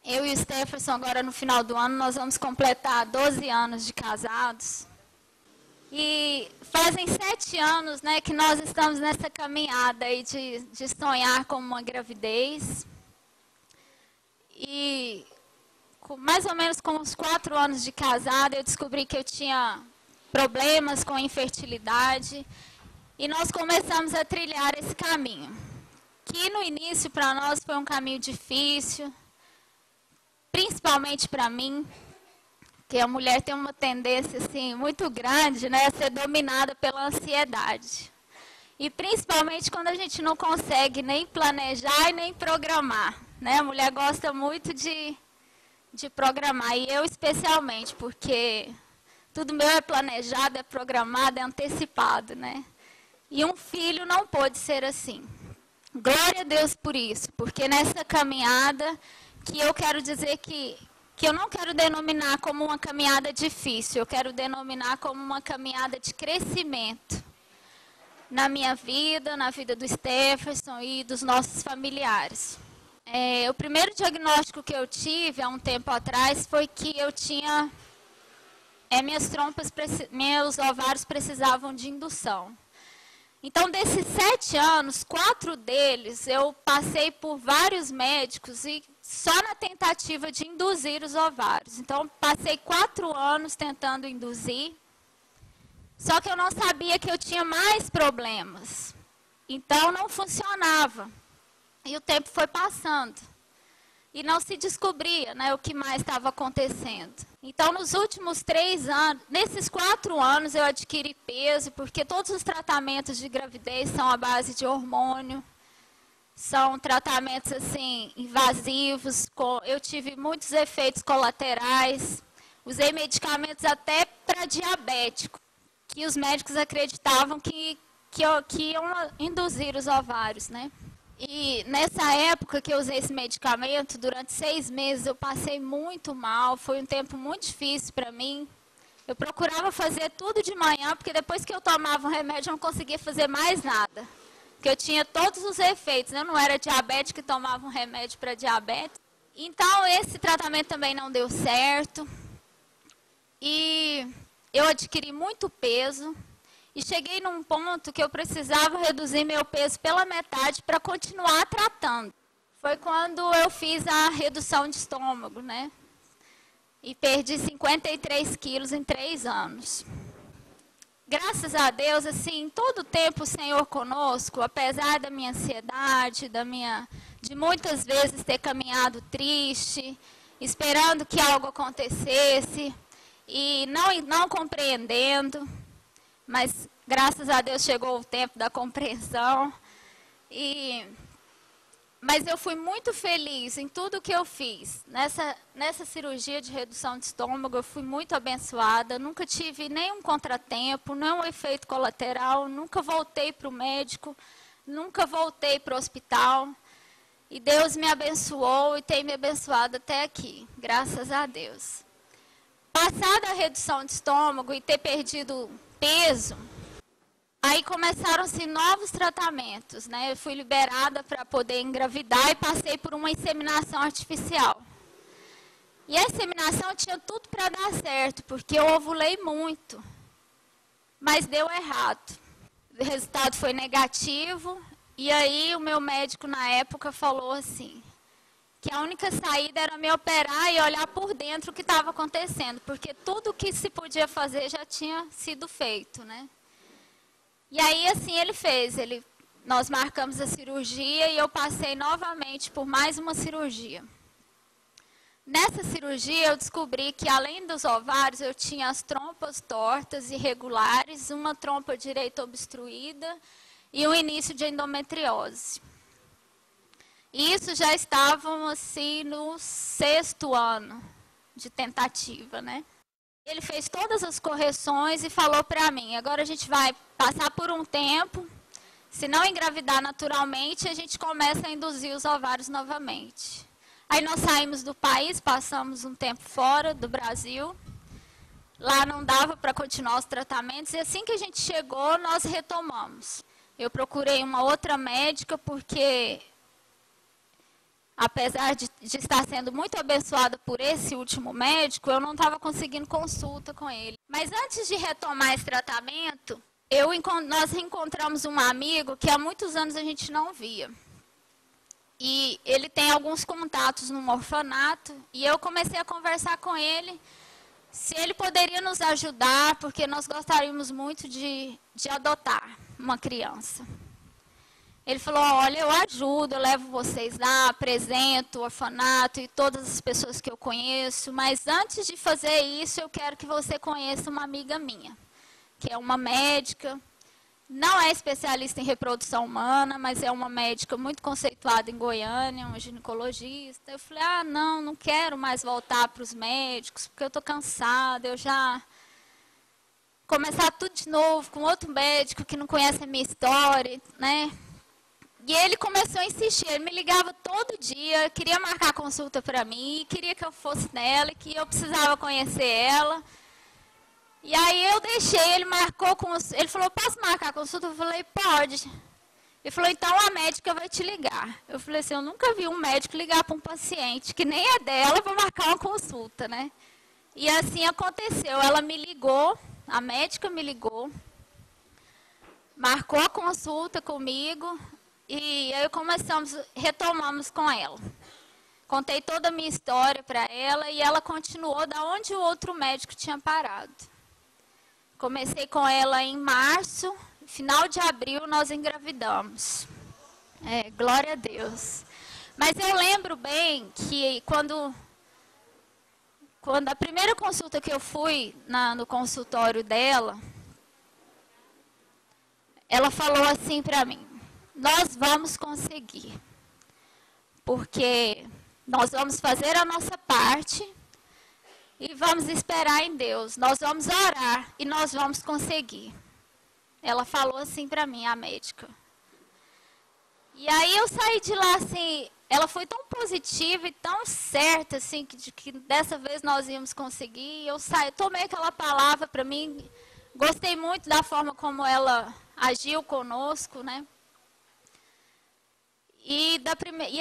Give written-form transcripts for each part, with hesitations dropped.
Eu e o Stefferson, agora no final do ano, nós vamos completar 12 anos de casados. E fazem 7 anos, né, que nós estamos nessa caminhada aí de sonhar com uma gravidez. E mais ou menos com uns 4 anos de casada, eu descobri que eu tinha problemas com a infertilidade. E nós começamos a trilhar esse caminho. Que no início para nós foi um caminho difícil, principalmente para mim, que a mulher tem uma tendência assim muito grande, né, a ser dominada pela ansiedade. E principalmente quando a gente não consegue nem planejar e nem programar, né? A mulher gosta muito de programar, e eu especialmente, porque tudo meu é planejado, é programado, é antecipado, né? E um filho não pode ser assim. Glória a Deus por isso, porque nessa caminhada, que eu quero dizer que eu não quero denominar como uma caminhada difícil, eu quero denominar como uma caminhada de crescimento na minha vida, na vida do Stefferson e dos nossos familiares. O primeiro diagnóstico que eu tive há um tempo atrás foi que eu tinha, meus ovários precisavam de indução. Então, desses 7 anos, 4 deles, eu passei por vários médicos e só na tentativa de induzir os ovários. Então, passei 4 anos tentando induzir, só que eu não sabia que eu tinha mais problemas. Então, não funcionava. E o tempo foi passando. E não se descobria, né, o que mais estava acontecendo. Então, nos últimos 3 anos, nesses 4 anos, eu adquiri peso, porque todos os tratamentos de gravidez são à base de hormônio. São tratamentos, assim, invasivos. Eu tive muitos efeitos colaterais. Usei medicamentos até para diabético, que os médicos acreditavam que iam induzir os ovários, né? E nessa época que eu usei esse medicamento, durante 6 meses eu passei muito mal, foi um tempo muito difícil para mim. Eu procurava fazer tudo de manhã, porque depois que eu tomava o remédio eu não conseguia fazer mais nada. Porque eu tinha todos os efeitos, né? Eu não era diabética e tomava um remédio para diabetes. Então esse tratamento também não deu certo. E eu adquiri muito peso. E cheguei num ponto que eu precisava reduzir meu peso pela metade para continuar tratando. Foi quando eu fiz a redução de estômago, né? E perdi 53 quilos em 3 anos. Graças a Deus, assim, todo tempo o Senhor conosco, apesar da minha ansiedade, de muitas vezes ter caminhado triste, esperando que algo acontecesse e não compreendendo. Mas, graças a Deus, chegou o tempo da compreensão. Mas eu fui muito feliz em tudo que eu fiz. Nessa cirurgia de redução de estômago, eu fui muito abençoada. Nunca tive nenhum contratempo, nenhum efeito colateral. Nunca voltei para o médico, nunca voltei para o hospital. E Deus me abençoou e tem me abençoado até aqui, graças a Deus. Passada a redução de estômago e ter perdido peso, aí começaram-se novos tratamentos, né? Eu fui liberada para poder engravidar e passei por uma inseminação artificial. E a inseminação tinha tudo para dar certo, porque eu ovulei muito, mas deu errado. O resultado foi negativo, e aí o meu médico na época falou assim, que a única saída era me operar e olhar por dentro o que estava acontecendo, porque tudo o que se podia fazer já tinha sido feito, né? E aí, assim, ele fez. Nós marcamos a cirurgia e eu passei novamente por mais uma cirurgia. Nessa cirurgia, eu descobri que, além dos ovários, eu tinha as trompas tortas, irregulares, uma trompa direita obstruída e um início de endometriose. Isso já estavam, assim, no 6º ano de tentativa, né? Ele fez todas as correções e falou para mim, agora a gente vai passar por um tempo, se não engravidar naturalmente, a gente começa a induzir os ovários novamente. Aí nós saímos do país, passamos um tempo fora do Brasil, lá não dava para continuar os tratamentos, e assim que a gente chegou, nós retomamos. Eu procurei uma outra médica, porque apesar de estar sendo muito abençoada por esse último médico, eu não estava conseguindo consulta com ele. Mas antes de retomar esse tratamento, nós reencontramos um amigo que há muitos anos a gente não via. E ele tem alguns contatos num orfanato, e eu comecei a conversar com ele se ele poderia nos ajudar, porque nós gostaríamos muito de adotar uma criança. Ele falou, olha, eu ajudo, eu levo vocês lá, apresento o orfanato e todas as pessoas que eu conheço, mas antes de fazer isso, eu quero que você conheça uma amiga minha, que é uma médica, não é especialista em reprodução humana, mas é uma médica muito conceituada em Goiânia, uma ginecologista. Eu falei, não quero mais voltar para os médicos, porque eu estou cansada, eu já... Começar tudo de novo com outro médico que não conhece a minha história, né? E ele começou a insistir, ele me ligava todo dia, queria marcar consulta para mim, queria que eu fosse nela, que eu precisava conhecer ela. E aí eu deixei, ele marcou, ele falou, posso marcar a consulta? Eu falei, pode. Ele falou, então a médica vai te ligar. Eu falei assim, eu nunca vi um médico ligar para um paciente, que nem é dela, para marcar uma consulta, né? E assim aconteceu, ela me ligou, a médica me ligou, marcou a consulta comigo, e aí retomamos com ela. Contei toda a minha história para ela e ela continuou da onde o outro médico tinha parado. Comecei com ela em março, final de abril nós engravidamos. Glória a Deus. Mas eu lembro bem que quando a primeira consulta que eu fui no consultório dela, ela falou assim para mim, nós vamos conseguir, porque nós vamos fazer a nossa parte e vamos esperar em Deus. Nós vamos orar e nós vamos conseguir. Ela falou assim para mim, a médica. E aí eu saí de lá assim, ela foi tão positiva e tão certa assim, que dessa vez nós íamos conseguir. Eu tomei aquela palavra para mim, gostei muito da forma como ela agiu conosco, né? E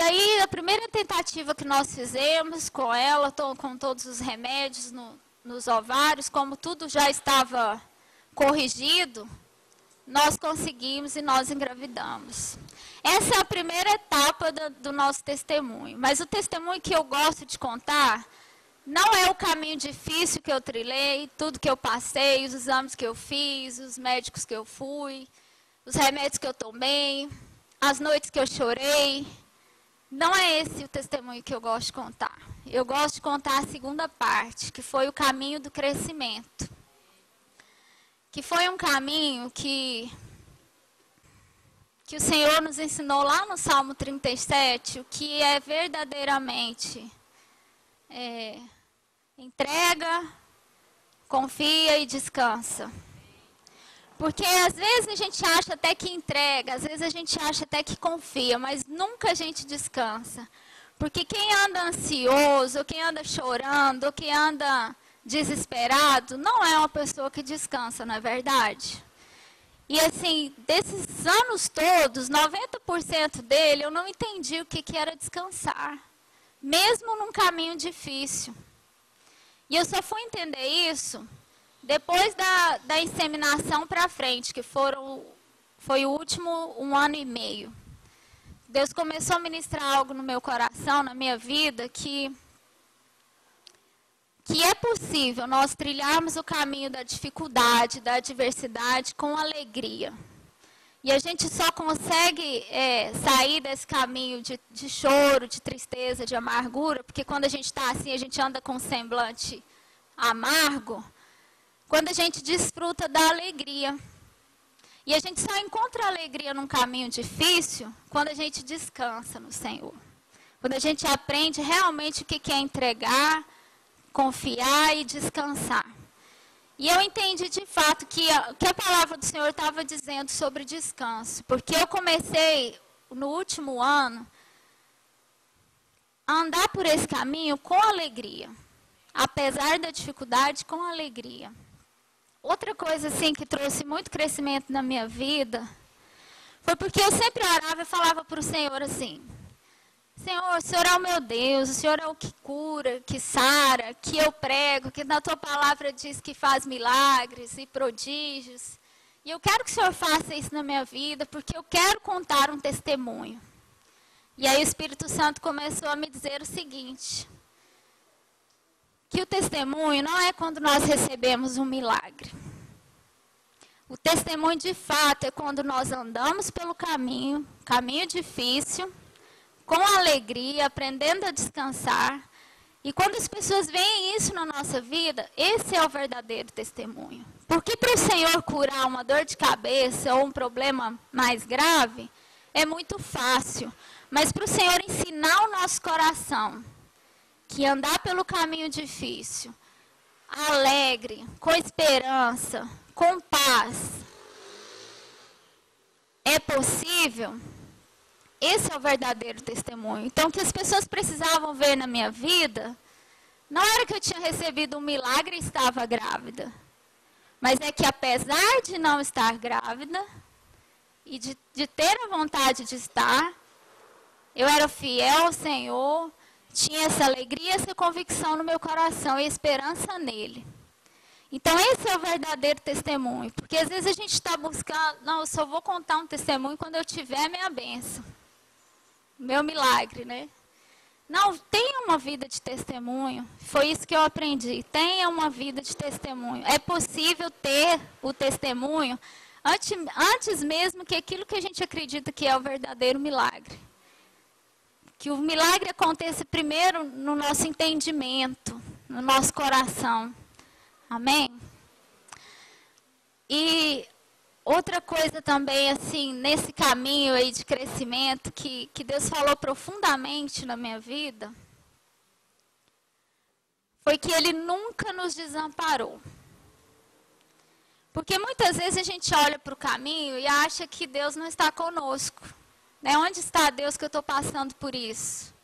aí, a primeira tentativa que nós fizemos com ela, com todos os remédios nos ovários, como tudo já estava corrigido, nós conseguimos e nós engravidamos. Essa é a primeira etapa do nosso testemunho. Mas o testemunho que eu gosto de contar não é o caminho difícil que eu trilhei, tudo que eu passei, os exames que eu fiz, os médicos que eu fui, os remédios que eu tomei, as noites que eu chorei. Não é esse o testemunho que eu gosto de contar. Eu gosto de contar a segunda parte, que foi o caminho do crescimento. Que foi um caminho que o Senhor nos ensinou lá no Salmo 37, o que é verdadeiramente entrega, confia e descansa. Porque às vezes a gente acha até que entrega, às vezes a gente acha até que confia, mas nunca a gente descansa. Porque quem anda ansioso, ou quem anda chorando, ou quem anda desesperado, não é uma pessoa que descansa, não é verdade? E assim, desses anos todos, 90% dele, eu não entendi o que era descansar. Mesmo num caminho difícil. E eu só fui entender isso depois da inseminação para frente, que foi o último 1 ano e meio. Deus começou a ministrar algo no meu coração, na minha vida, que é possível nós trilharmos o caminho da dificuldade, da adversidade com alegria. E a gente só consegue sair desse caminho de choro, de tristeza, de amargura, porque quando a gente está assim, a gente anda com um semblante amargo, quando a gente desfruta da alegria. E a gente só encontra alegria num caminho difícil quando a gente descansa no Senhor. Quando a gente aprende realmente o que é entregar, confiar e descansar. E eu entendi de fato que a palavra do Senhor estava dizendo sobre descanso. Porque eu comecei, no último ano, a andar por esse caminho com alegria. Apesar da dificuldade, com alegria. Outra coisa assim que trouxe muito crescimento na minha vida foi porque eu sempre orava e falava para o Senhor assim: Senhor, o Senhor é o meu Deus, o Senhor é o que cura, que sara, que eu prego, que na tua palavra diz que faz milagres e prodígios. E eu quero que o Senhor faça isso na minha vida, porque eu quero contar um testemunho. E aí o Espírito Santo começou a me dizer o seguinte, que o testemunho não é quando nós recebemos um milagre. O testemunho de fato é quando nós andamos pelo caminho difícil, com alegria, aprendendo a descansar. E quando as pessoas veem isso na nossa vida, esse é o verdadeiro testemunho. Porque para o Senhor curar uma dor de cabeça ou um problema mais grave, é muito fácil. Mas para o Senhor ensinar o nosso coração que andar pelo caminho difícil, alegre, com esperança, com paz, é possível, esse é o verdadeiro testemunho. Então, o que as pessoas precisavam ver na minha vida, não era que eu tinha recebido um milagre e estava grávida, mas é que apesar de não estar grávida, e de ter a vontade de estar, eu era fiel ao Senhor, tinha essa alegria, essa convicção no meu coração e esperança nele. Então, esse é o verdadeiro testemunho. Porque às vezes a gente está buscando, não, eu só vou contar um testemunho quando eu tiver minha bênção. Meu milagre, né? Não, tenha uma vida de testemunho. Foi isso que eu aprendi. Tenha uma vida de testemunho. É possível ter o testemunho antes mesmo que aquilo que a gente acredita que é o verdadeiro milagre. Que o milagre aconteça primeiro no nosso entendimento, no nosso coração. Amém? E outra coisa também, assim, nesse caminho aí de crescimento, que Deus falou profundamente na minha vida, foi que Ele nunca nos desamparou. Porque muitas vezes a gente olha para o caminho e acha que Deus não está conosco. Né? Onde está Deus que eu estou passando por isso?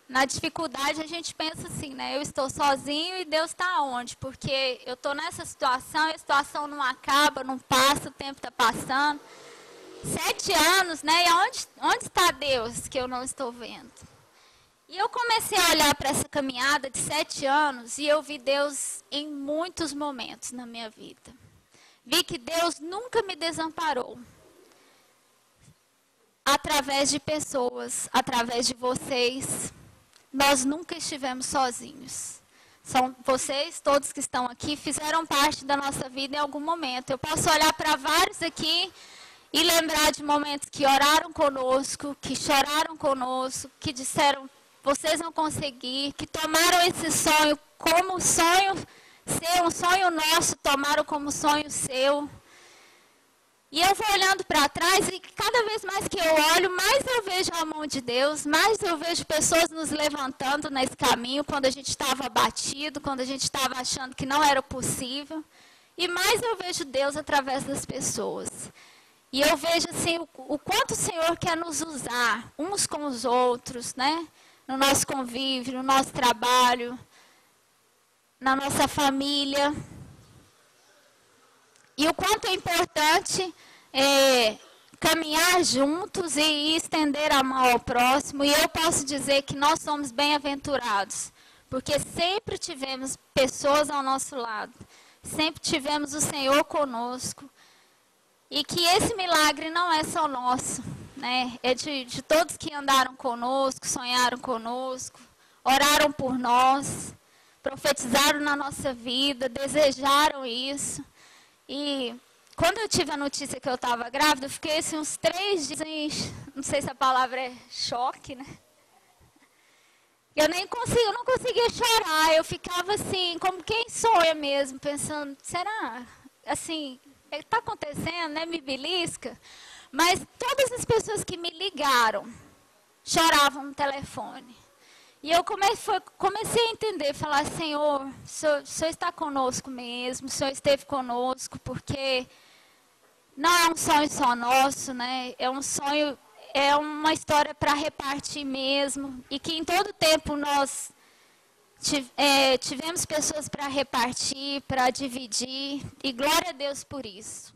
Na dificuldade a gente pensa assim, né? Eu estou sozinho e Deus está onde? Porque eu estou nessa situação e a situação não acaba, não passa, o tempo está passando. 7 anos, né? E onde está Deus que eu não estou vendo? E eu comecei a olhar para essa caminhada de 7 anos e eu vi Deus em muitos momentos na minha vida. Vi que Deus nunca me desamparou. Através de pessoas, através de vocês, nós nunca estivemos sozinhos. São vocês, todos que estão aqui, fizeram parte da nossa vida em algum momento. Eu posso olhar para vários aqui e lembrar de momentos que oraram conosco, que choraram conosco, que disseram, vocês vão conseguir, que tomaram esse sonho como sonho seu, um sonho nosso, tomaram como sonho seu. E eu vou olhando para trás e cada vez mais que eu olho, mais eu vejo a mão de Deus, mais eu vejo pessoas nos levantando nesse caminho, quando a gente estava abatido, quando a gente estava achando que não era possível. E mais eu vejo Deus através das pessoas. E eu vejo assim, o quanto o Senhor quer nos usar, uns com os outros, né? No nosso convívio, no nosso trabalho, na nossa família. E o quanto é importante caminhar juntos e estender a mão ao próximo. E eu posso dizer que nós somos bem-aventurados, porque sempre tivemos pessoas ao nosso lado, sempre tivemos o Senhor conosco. E que esse milagre não é só nosso, né? É de todos que andaram conosco, sonharam conosco, oraram por nós, profetizaram na nossa vida, desejaram isso. E quando eu tive a notícia que eu estava grávida, eu fiquei assim, uns 3 dias, não sei se a palavra é choque, né? Eu não conseguia chorar, eu ficava assim, como quem sonha mesmo, pensando, será? Assim, está acontecendo, né? Me belisca. Mas todas as pessoas que me ligaram, choravam no telefone. E eu comecei a entender, falar, Senhor, o Senhor está conosco mesmo, o Senhor esteve conosco, porque não é um sonho só nosso, né? É um sonho, é uma história para repartir mesmo, e que em todo tempo nós tivemos pessoas para repartir, para dividir, e glória a Deus por isso.